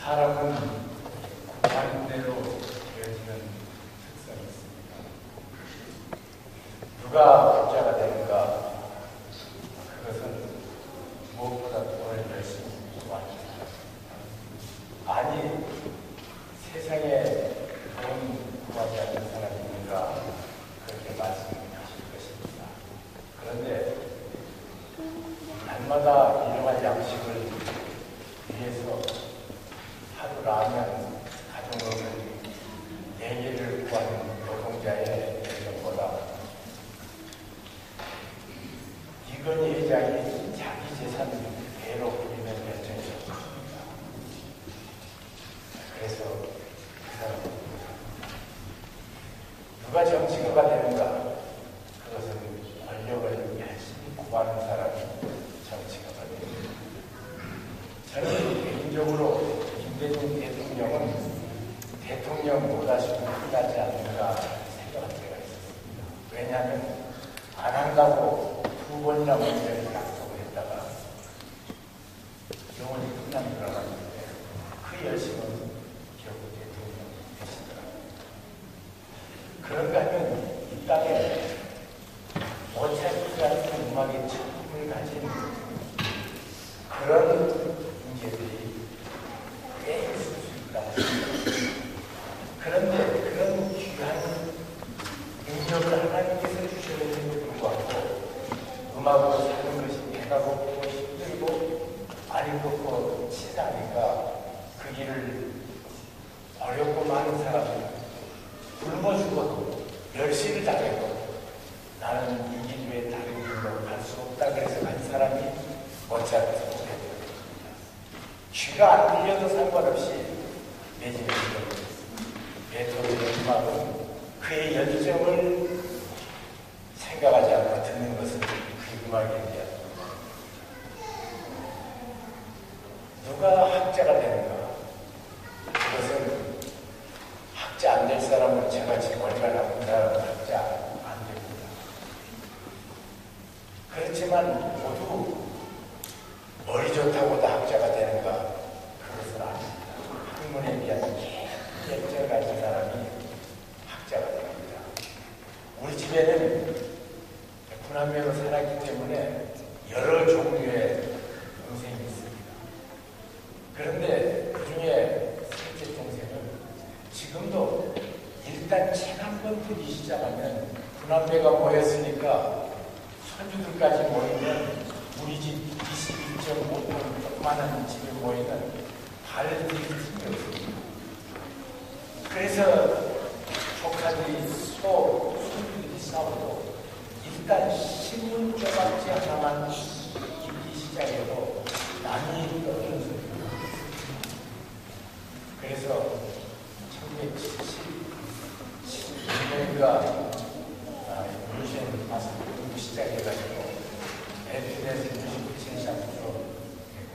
사람은 구하는 대로 되어지는 특성이 있습니다. 누가 부자가 되는가? 그것은 무엇보다 돈을 열심히 구하니까. 아니, 세상에 돈 구하지 않는 사람이 있는가? 그렇게 말씀하실 것입니다. 그런데 날마다 이러한 양식을 위해서 하루 라면 가정으로는 4개를 구하는 노동자의 열정보다 이건희 회장이 자기 재산 배로 부리는 열정이 더 큽니다. 그래서 그 사람은 누가 정치가가 되는가? 그것은 권력을 열심히 구하는 사람이 정치가가 됩니다. 저는 개인적으로 김대중 대통령은 대통령보다시고 끝나지 않는가 생각할 때가 있었습니다. 왜냐하면 안 한다고 2번이나 문제를 약속을 했다가 영원히 끝난 줄 알았는데 그 열심은 결국 대통령이 되시더라고요. 그런가 하면 이 땅에 모차르트 같은 음악의 천품을 가진 그런 인재들이 꽤 있을 수 있다고 생각합니다. 그런데 그런 귀한 능력을 하나님께서 주셨는데도 불구하고 음악으로 사는 것이 배가 고프고 힘들고 많이 고프고 치사하니까 그 길을 어렵고 많은 사람은 굶어 죽어도 멸시를 당해도 나는 이 길 외에 다른 길로 갈 수 없다 그래서 간 사람이 모차르트 귀가 안 들려도 상관없이 매진을 들었습니다. 베토벤의 음악은 그의 열정을 생각하지 않고 듣는 것은 그 음악에 대한 누가 학자가 되는가? 그것은 학자 안 될 사람은 제가 지금 얼마나 본다는 학자 안 됩니다. 그렇지만 모두 머리 좋다고 다 학자가 되는가? 그것은 아닙니다. 학문에 대한 열정을 가진 사람이 학자가 됩니다. 우리 집에는 군함매로 살았기 때문에 여러 종류의 동생이 있습니다. 그런데 그 중에 셋째 동생은 지금도 일단 책 한 번 듣기 시작하면 군함매가 모였으니까 손주들까지 모이면 우리 집 22.5톤 조그마한 집에 모이면 발을 들일 틈이 없습니다. 그래서 조카들이 손주들이 싸워도 일단 신문 조각지 하나만 읽기 시작해도 남이 떠드는 소리입니다. 그래서 1977년인가 유신 마스 공부 시작해가지고 에피네스 69cm로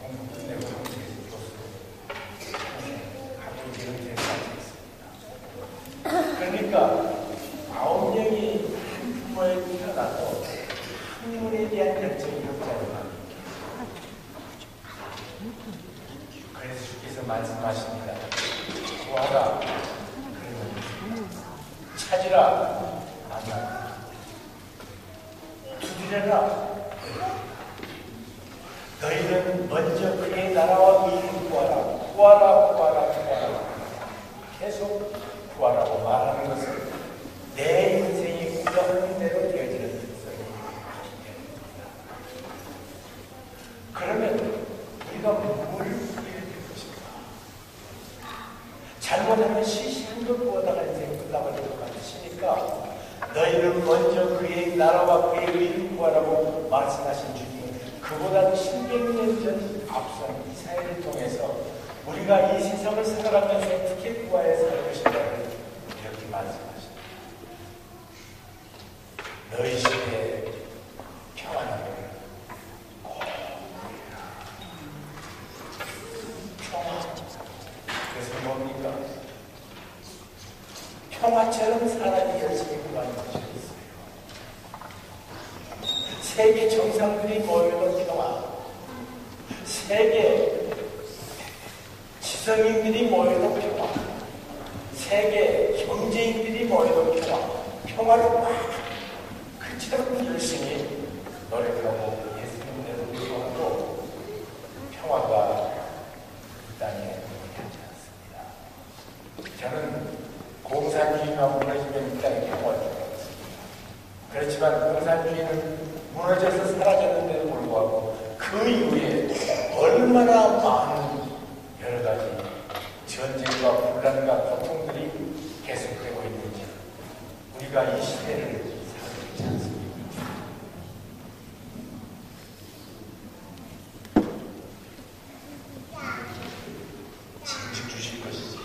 공부 끝내고 한국에서 교수로 가끔 이런 데를 가지고 있습니다. 그러니까 9명이 한 부모에 태어나도 학문에 대한 열정이 없잖아요. 그래서 주께서 말씀하십니다. 구하라, 그러면 찾으라, 만나라. 두드려라. 너희는 먼저 그의 나라와 의를 구하라. 구하라, 구하라, 구하라. 계속 구하라고 말하는 것은 내 인생이 구하는 대로 되어지는 특성이 됩니다. 그러면 우리가 뭘 이룰 것인가? 잘못하면 시시한 걸 구하다가 인생이 끝나버릴 것 같으시니까 너희는 먼저 그의 나라와 그의 의를 구하라고 말씀하신 주님은 그보다 700년 전 앞선 이사야를 통해서 우리가 이 세상을 살아가면서 어떻게 구하여 살 것인가를 이렇게 말씀하십니다. 너희 시대에 평안하게 평화. 그래서 뭡니까? 평화처럼 사람이 열심히 구하는 것이 있어요. 세계 정상들이 모여서 평화, 세계 지성인들이 모여도 평화, 세계 경제인들이 모여도 평화를 막 그처럼 열심히 노력하고 예수님께서 불구하고 평화가 이 땅에 무너지 않습니다. 저는 공산주의가 무너지면 이 땅에 평화가 들어왔습니다. 그렇지만 공산주의는 무너져서 사라졌는데도 불구하고 그 이후에 얼마나 많은 여러 가지 전쟁과 분란과 고통들이 계속되고 있는지 우리가 이 시대를 살고 있지 않습니까? 징징 주실 것이지.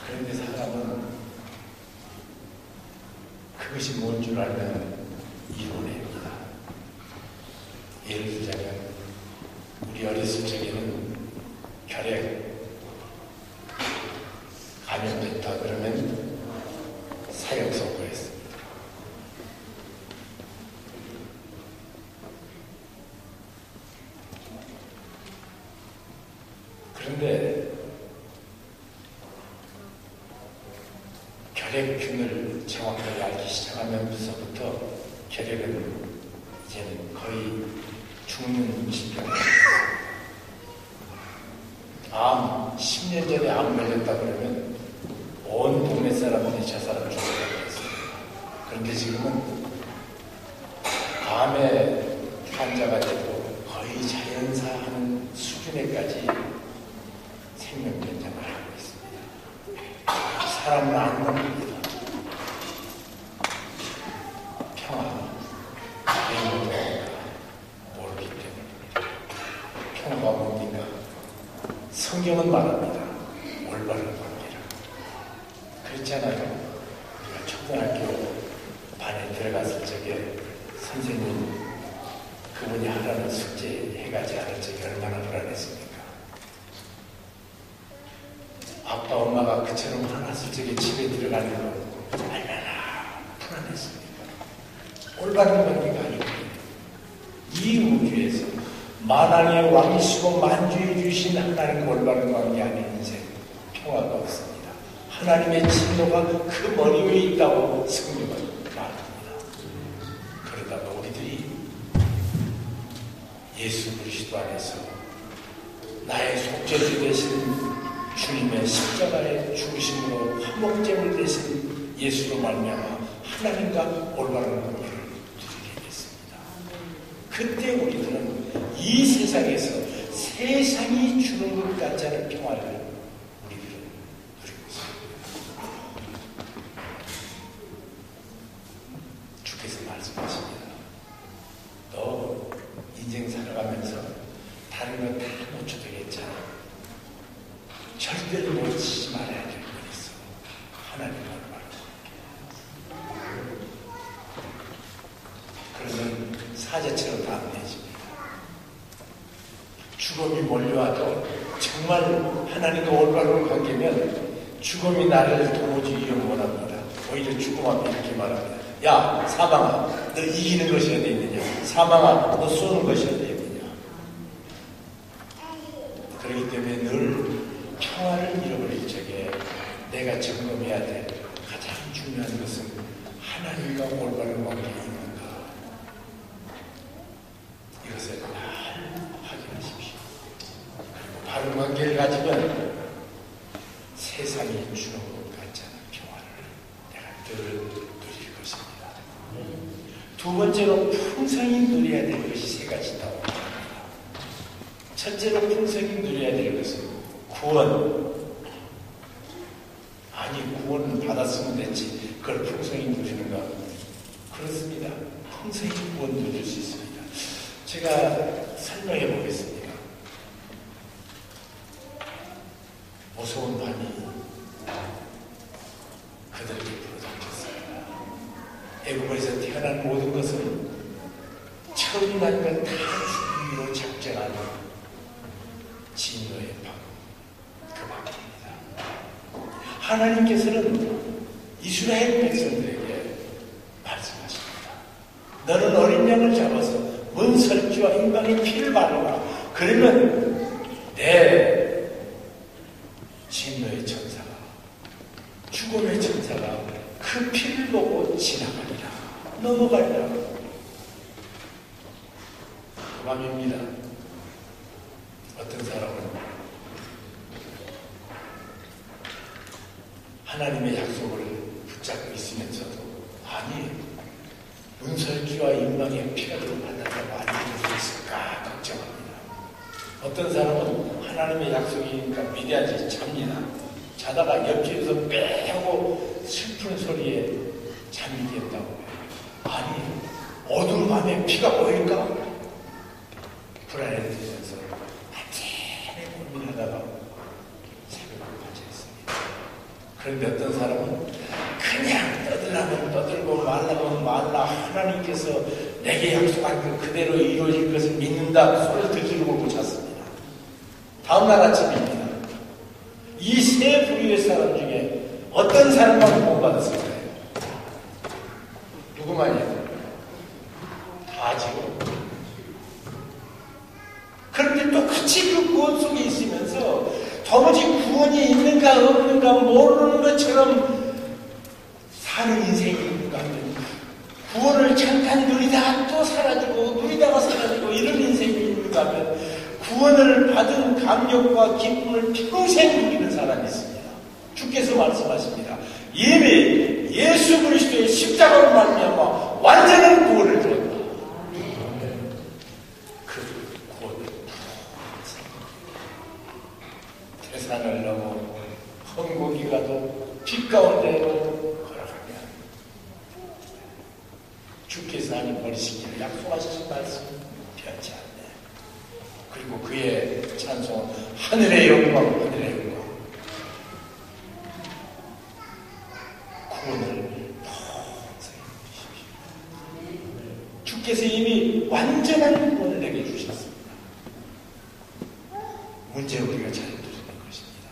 그런데 사람은 그것이 뭔 줄 알면 이론입니다. 예를 들자면 우리 어렸을 적에는 혈액 감염됐다 그러면 사형 선고했습니다. 그런데 혈액균을 정확하게 알기 시작하면서부터 혈액은 이제는 거의 죽는 질병이 암 10년 전에 암 걸렸다 그러면 온 동네 사람들이 저 사람 죽었다고 했습니다. 그런데 지금은 암의 환자가 돼도 거의 자연사하는 수준에까지 생명변장을 하고 있습니다. 사람은 안 봅니다. 평화, 왜 모르기 때문입니다. 평화가 뭡니까? 성경은 말합니다. 올바른 관계라. 그렇잖아요. 우리가 초등학교 반에 들어갔을 적에 선생님 그분이 하라는 숙제 해가지 않을 적에 얼마나 불안했습니까? 아빠 엄마가 그처럼 화났을 적에 집에 들어가는 거 얼마나 불안했습니까? 올바른 관계가 아니고 이 우주에서 만왕의 왕이시고 만주해 주신 하나님 올바른 관계 안에 인생 평화가 없습니다. 하나님의 진노가 그 머리 위에 있다고 성경은 말합니다. 그러다가 우리들이 예수 그리스도 안에서 나의 속죄주 되신 주님의 십자가의 죽으심으로 화목제물 되신 예수로 말미암아 하나님과 올바른 관계를 누리게 됐습니다. 그때 우리들은 이 세상에서 세상이 주는 것 같지 않은 평화를 우리들은 누리고 있습니다. 주께서 말씀하십니다. 너 인생 살아가면서 다른 건 다 놓쳐도 괜찮아. 절대로 놓치지 말아야 될 건 있어. 하나님을 말하고. 그러면 사자처럼 다 안내해집니다. 죽음이 몰려와도 정말 하나님과 올바른 관계면 죽음이 나를 도무지 이용 못합니다. 오히려 죽음 앞에 이렇게 말합니다. 야, 사망아, 너 이기는 것이 어디 있느냐? 사망아, 너 쏘는 것이 어디 있느냐? 그렇기 때문에 늘 평화를 잃어버릴 적에 내가 점검해야 될 가장 중요한 것은 하나님과 올바른 관계에 있는가. 이것을 잘 확인하십시오. 그리고 바른 관계를 가지면 세상이 주는 것 같지 않은 평화를 내가 늘 누릴 것입니다. 두 번째로 풍성히 누려야 될 것이 세 가지 나옵니다. 첫째로 풍성히 누려야 될 것은 구원. 아니, 구원은 받았으면 됐지. 그걸 풍성히 누리는가? 그렇습니다. 풍성히 구원 누릴 수 있습니다. 제가 설명해 보겠습니다. 무서운 밤이 그들에게 불어닥쳤습니다. 애국에서 태어난 모든 것은 처음이 난 건 다 죽이기로 작정하는 진노의 밤. 그 밤입니다. 하나님께서는 이스라엘 백성들에게 말씀하십니다. 너는 어린 양을 잡아서 문설주와 임방의 피를 바르라. 그러면 내 진노의 천사가, 죽음의 천사가 그 피를 보고 지나가리라, 넘어가리라. 그 밤입니다. 어떤 사람은 하나님의 약속을 붙잡고 있으면서도 아니 문설주와 임방의 피가 받았다고 안 믿을 수 있을까 걱정합니다. 어떤 사람은 하나님의 약속이니까 믿어야지 잡니다. 자다가 옆집에서 빼 하고 슬픈 소리에 잠이 깼다고 해요. 아니 어두운 밤에 피가 보일까? 불안해지면서 아침에 고민하다가 새벽을 맞이했습니다. 그런데 어떤 사람은 그냥 떠들라면 떠들고 말라면 말라 하나님께서 내게 약속한 그 그대로 이루어질 것을 믿는다 소리를 듣기로 보고 잤습니다. 다음날 아침입니다. 이 세 부류의 사람 중에 어떤 사람만 구원받았을까요? 누구만이요? 다 지금. 그런데 똑같이 그 구원 속에 있으면서 도무지 구원이 있는가 없는가 모르는 것처럼 사는 인생이 있는가 하면 구원을 잠깐 누리다가 또 사라지고 누리다가 사라지고 이런 인생이 있는가 하면 구원을 받은 감격과 기쁨을 평생 누리는 사람이 있습니다. 주께서 말씀하십니다. 이미 예수 그리스도의 십자가로 말미암아 완전한 구원을 주었다. 그 구원을 태산을 넘어 헝곡이 가도 빛 가운데로 걸어가면 주께서 하나님 버리시기를 약속하신 말씀 변치 않네. 그리고 그의 찬송 하늘의 영광, 하늘의 영광. 구원을 평생 주십시오. 주께서 이미 완전한 구원을 내게 주셨습니다. 문제 우리가 잘 들으는 것입니다.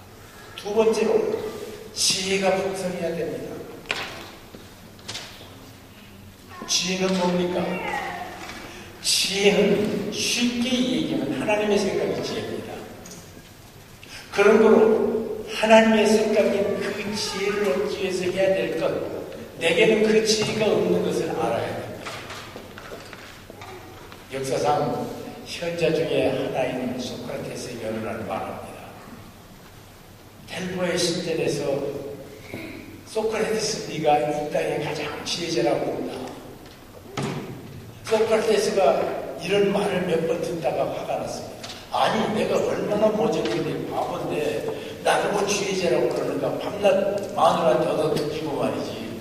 두 번째로 지혜가 풍성해야 됩니다. 지혜는 뭡니까? 지혜는 쉽게 얘기하면 하나님의 생각이 지혜입니다. 그런 거로 하나님의 생각인 그 지혜를 얻기 위해서 해야 될 것, 내게는 그 지혜가 없는 것을 알아야 됩니다. 역사상 현자 중에 하나인 소크라테스의 연언을 말합니다. 델보의 신전에서 소크라테스 네가 이 땅의 가장 지혜자라고 한다. 소크라테스가 이런 말을 몇 번 듣다가 화가 났습니다. 아니 내가 얼마나 모질인데 바본데 나를 뭐 지혜자라고 그러는가. 밤낮 마누라한테 얻어뜯기고 말이지.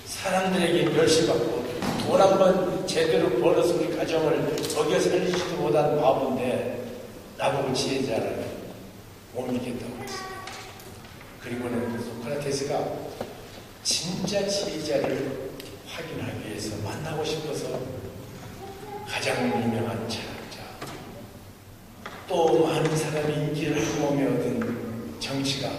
사람들에게 멸시받고 돈 한 번 제대로 벌어서 우리 가정을 먹여 살리지도 못한 바본데 나보고 지혜자라니 못 믿겠다고 했습니다. 그리고는 소크라테스가 진짜 지혜자를 확인하기 위해서 만나고 싶어서 가장 유명한 철학자, 또 많은 사람이 인기를 한 몸에 얻은 정치가,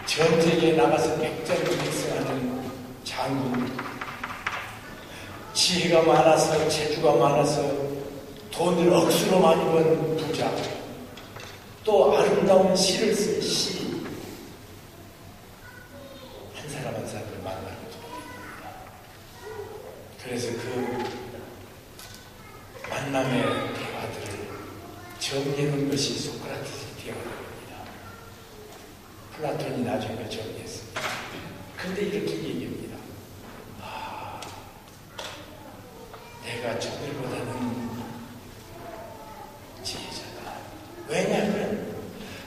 전쟁에 나가서 백전백승하는 장군, 지혜가 많아서 재주가 많아서 돈을 억수로 많이 번 부자, 또 아름다운 시를 쓴 시, 한 사람 한 사람을 만나고 돌아다닙니다. 그래서 그 만남의 대화들을 정리하는 것이 소크라테스의 대화입니다. 플라톤이 나중에 정리했습니다. 그런데 이렇게 얘기합니다. 내가 저들보다는 지혜자다. 왜냐하면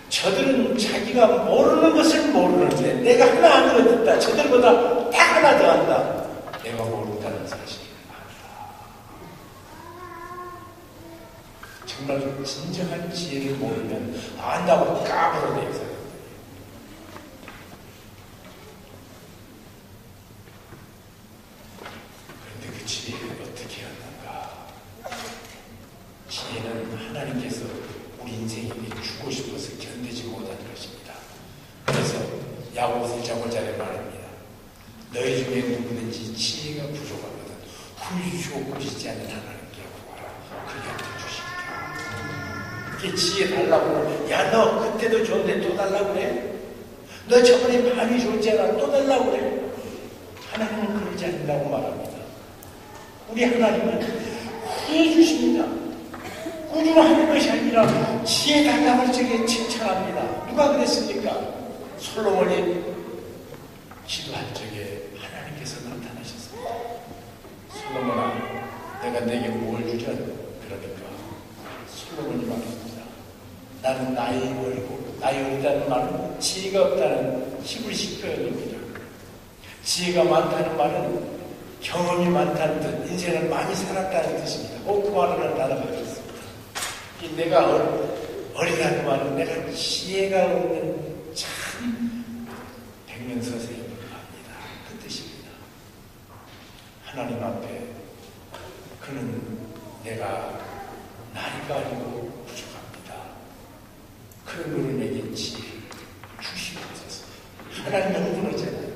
저들은 자기가 모르는 것을 모르는데 내가 하나 안 들었다. 저들보다 다 하나 더 한다. 내가 모른다는 사실을 안다. 정말 진정한 지혜를 모르면 안다고 까불어대요, 사람들이. 그런데 그 지혜를 어떻게 얻는가? 지혜는 하나님께서 우리 인생에게 주고 싶어서 견디지 못한 것입니다. 그래서 너희 중에 누구든지 지혜가 부족하거든 후유주고 꾸짖지 않는 하나님께 구하라. 그리하면 주시리라. 이게 지혜 달라고. 야, 너 그때도 좋은데 또 달라고 그래? 너 저번에 많이 좋지 않아? 또 달라고 그래? 하나님은 그러지 않는다고 말합니다. 우리 하나님은 후해 주십니다. 꾸준하는 것이 아니라 지혜 달라고 할 적에 칭찬합니다. 누가 그랬습니까? 솔로몬이 기도할 적에 하나님께서 나타나셨습니다. 솔로몬아, 내가 내게 뭘 주련? 그러니까 솔로몬이 말합니다. 나는 나이 어리고, 나이 어리다는 말은 지혜가 없다는 히브리식 표현입니다. 지혜가 많다는 말은 경험이 많다는 뜻, 인생을 많이 살았다는 뜻입니다. 그 말을 단어가 있습니다. 내가 어리다는 말은 내가 지혜가 없는 참 백면서세에 불과합니다. 그 뜻입니다. 하나님 앞에 그는 내가 나이가 아니고 부족합니다. 그런 그는 내게 지혜를 주시옵소서. 하나님 너무 그러잖아요.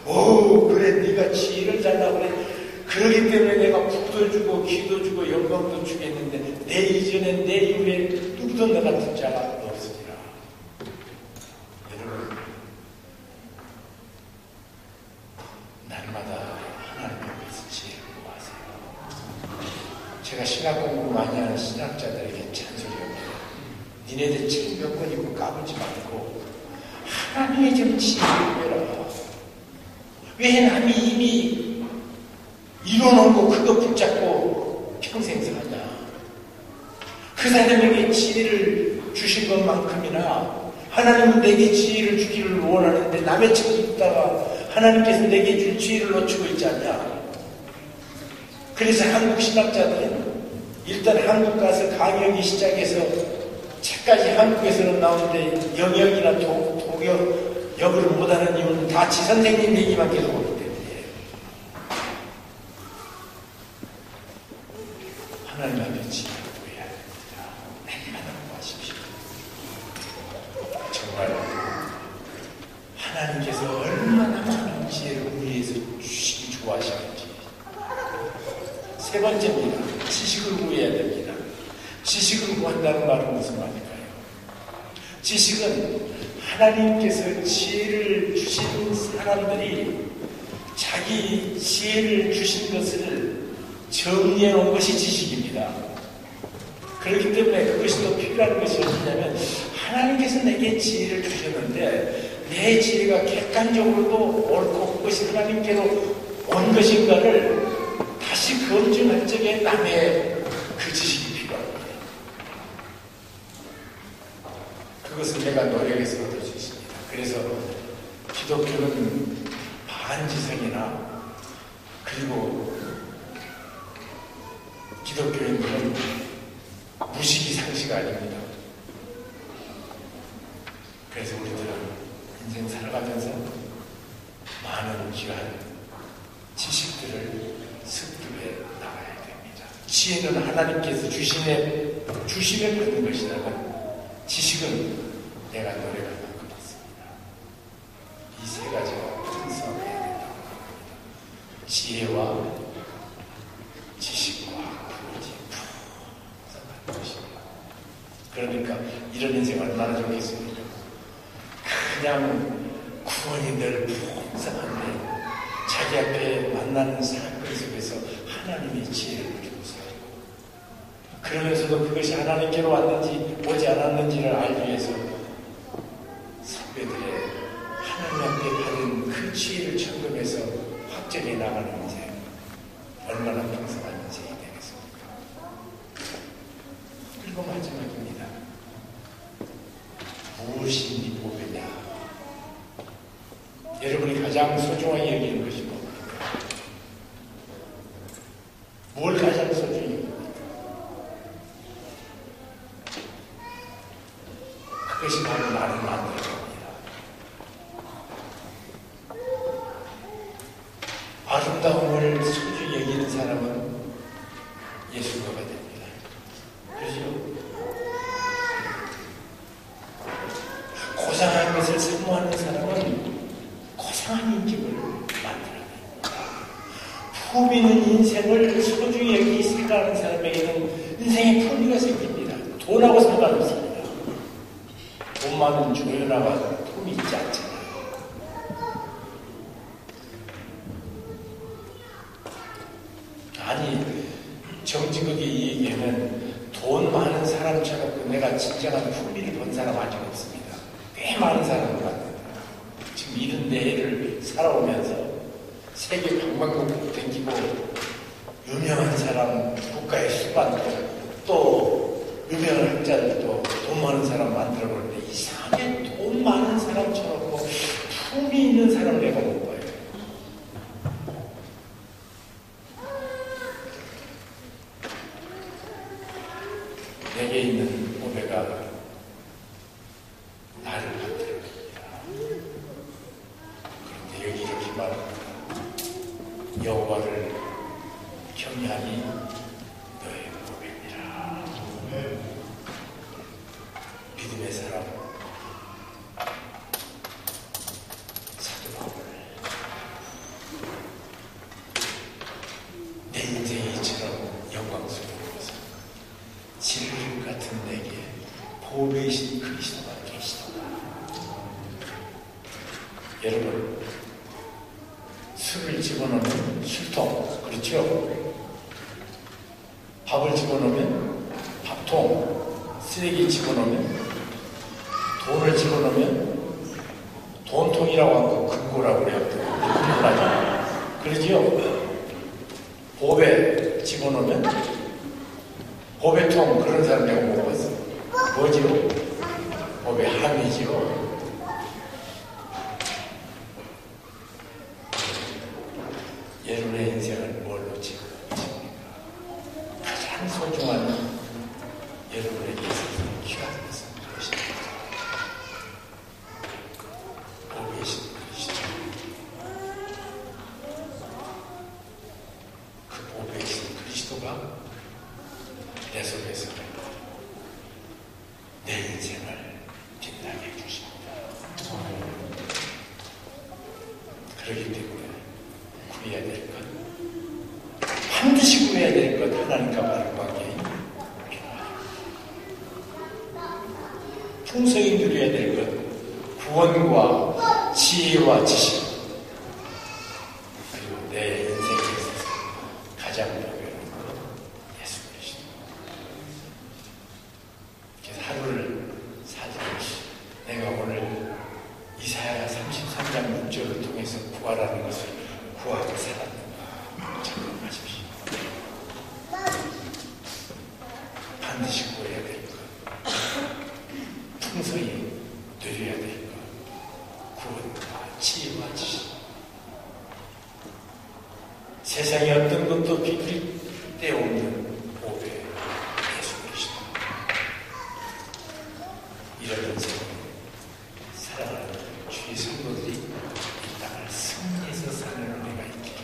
오, 그래, 네가 지혜를 달라고 그래. 그러기 때문에 내가 북도 주고 기도 주고 영광도 주겠는데 내 이전에 내 이후에 누구도 너 같은 자가 없으리라. 여러분, 날마다 하나님 앞에서 지혜를 구하세요. 제가 신학 공부 많이 하는 신학자들에게 잔소리합니다. 니네들 책 몇 권 읽고 까불지 말고 하나님의 좀 지혜를 구해라. 왜 남이 이미 이뤄놓고 그거 붙잡고 평생 사냐. 그 사람에게 지혜를 주신 것만큼이나 하나님은 내게 지혜를 주기를 원하는데 남의 책 읽다가 하나님께서 내게 줄 지혜를 놓치고 있지 않냐. 그래서 한국 신학자들은 일단 한국 가서 강의하기 시작해서 책까지 한국에서는 나오는데 영역이나 독역 역을 못하는 이유는 다 지선생님 얘기만 계속 오기 때문에. 하나님 앞에 지혜를 구해야 됩니다. 날마다 구하십시오. 정말 하나님께서 얼마나 많은 지혜를 우리에서 주시기 좋아하시는지. 세 번째입니다. 지식을 구해야 됩니다. 지식을 구한다는 말은 무슨 말일까요? 지식은 하나님께서 지혜를 주신 사람들이 자기 지혜를 주신 것을 정리해 놓은 것이 지식입니다. 그렇기 때문에 그것이 더 필요한 것이 어디냐면 하나님께서 내게 지혜를 주셨는데 내 지혜가 객관적으로도 옳고 그것이 하나님께로 온 것인가를 다시 검증할 적에 남의 그 지식이 필요합니다. 그것은 내가 노력해서 얻을 수 있습니다. 그래서 기독교는 반지성이나 그리고 기독교인들은 무식이 상시가 아닙니다. 그래서 우리들은 인생 살아가면서 많은 귀한 지식들을 습득해 나가야 됩니다. 지혜는 하나님께서 주심에 받는 것이라면 지식은 내가 노력할 만큼 받습니다. 이 세 가지가 분석해야 된다고 합니다. 지혜와 지식과 부르지 분석하는 것입니다. 그러니까 이런 인생 얼마나 좋겠습니까? 그냥 구원이 늘 풍성한데 자기 앞에 만나는 사건 속에서 하나님의 지혜를 주고 살고 그러면서도 그것이 하나님께로 왔는지 오지 않았는지를 알기 위해서 선배들의 하나님 앞에 받은 그 지혜를 점검해서 확정해 나가는 인생 얼마나 풍성한 인생이 되겠습니까? 그리고 마지막입니다. 무엇이 네 보배냐? 여러분이 가장 소중하게 여기는 것이 뭡니까? 뭘 가장 소중히 여깁니까? 그것이 바로 나를 만드는 겁니다. 아름다움을 소중히 여기는 사람은 예술가가 됩니다. 그렇죠? 고상한 것을 사모하는 사람은 고상한 인격을 만들어야 됩니다. 품위는 인생을 소중히 여기 생각하는 사람에게는 인생의 품위가 생깁니다. 돈하고 상관없습니다. 돈 많은 조연아가 품위 있지 않잖아요. 아니, 정직하게 얘기하면 돈 많은 사람처럼 내가 진정한 품위를 본 사람 아직 없습니다. 꽤 많은 사람을 봤는데 지금 74해를 살아오면서 세계 방방곡곡 댕기고 유명한 사람 국가의 수반도 또 유명한 학자들도 돈 많은 사람 만들어 보는데 이상하게 돈 많은 사람처럼 뭐 품이 있는 사람을 내가 못 봐요. 내게 있는 보배가 나를 만드는 겁니다. 그런데 여기 이렇게 말합니다. 여호와를 경외하니 너의 보배니라. 믿음의 사람 사도 바울, 내 인생이 이처럼 영광스러운 것은 진리 같은 내게 보배이신 그리스도가 계시도다. 여러분, 술을 집어넣으면 술통, 그렇죠? 밥을 집어넣으면 밥통, 쓰레기 집어넣으면, 돈을 집어넣으면 돈통이라고 하고 금고라고 그래요. 그러지요? 보배 집어넣으면 보배통, 그런 사람 내가 못 봤어. 뭐지요? 보배 함이지요. 여러분의 인생을 뭘로 지급합니까? 가장 소중한 여러분에게 있어서 귀한 것은 무엇입니까? 보배이신 그리스도. 그 보배이신 그리스도가 내 속에서 내 인생을 빛나게 해주십니다. 그렇기 때문에 구해야 될 것, 반드시 구해야 될 것, 하나님과 바른 관계에 필요합니다. 풍성히 누려야 될 것, 구원과 지혜와 지식, 그리고 내 인생에 있어서 가장 중요한 것, 예수 그리스도. 그래서 하루를 사지, 내가 오늘 이사야 33장 6절을 통해서 구하라는 것을 구하고 살았는가 점검하십시오. 반드시 구해야 될 것, 풍성히 누려야 될 것, 구원과 지혜와 지식. 세상에 어떤 것도 비길 데 없는 보배 예수 그리스도. 이런 인생을 사랑하는 주의 성도들이 이 땅을 승리해서 사는 은혜가 있기를.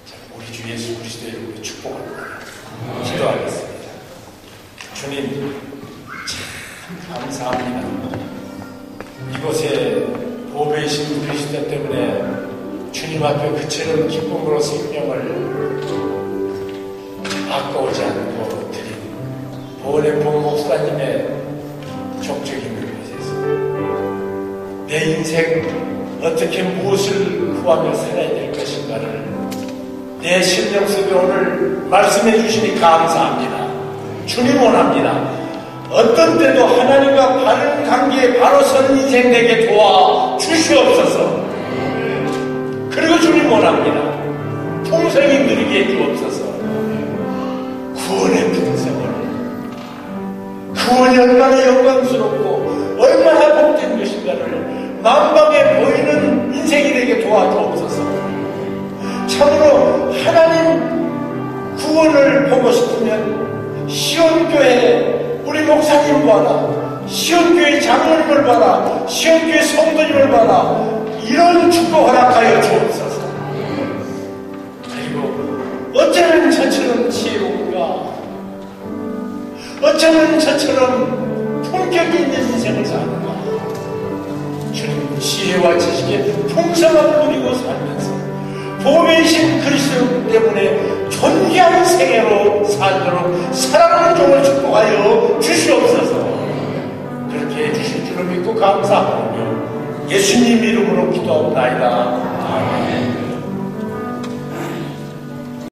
자, 우리 주 예수 그리스도의 이름으로 축복합니다. 기도하겠습니다. 주님, 참 감사합니다. 이곳에 보배이신 그리스도 때문에 주님 앞에 그처럼 기쁨으로 생명을 아까우지 않고 드린 보은의 목사님의 족적인 그곳에서 내 인생 어떻게 무엇을 구하며 살아야 될 것인가를 내 심령 속에 오늘 말씀해 주시니 감사합니다. 주님 원합니다. 어떤 때도 하나님과 바른 관계에 바로 선 인생 되게 도와 주시옵소서. 그리고 주님 원합니다. 풍성히 누리게 해주옵소서. 구원의 풍성을, 구원이 얼마나 영광스럽고 얼마나 복된 것인가를 만방에 보이는 인생이 되게 도와주옵소서. 참으로 하나님 구원을 보고 싶으면 시온교회 우리 목사님 봐라, 시온교회 장로님을 봐라, 시온교회 성도님을 봐라. 이런 축복 허락하여 주옵소서. 그리고 어쩌면 저처럼 지혜로운가, 어쩌면 저처럼 품격이 있는 인생을 사는가. 주님 지혜와 지식에 풍성함을 누리고 살면서 복음이신 그리스도 때문에 존귀한 생애로 살도록 사랑하는 종을 축복하여 주시옵소서. 그렇게 해주실 줄을 믿고 감사하며 예수님 이름으로 기도하옵나이다. 아멘.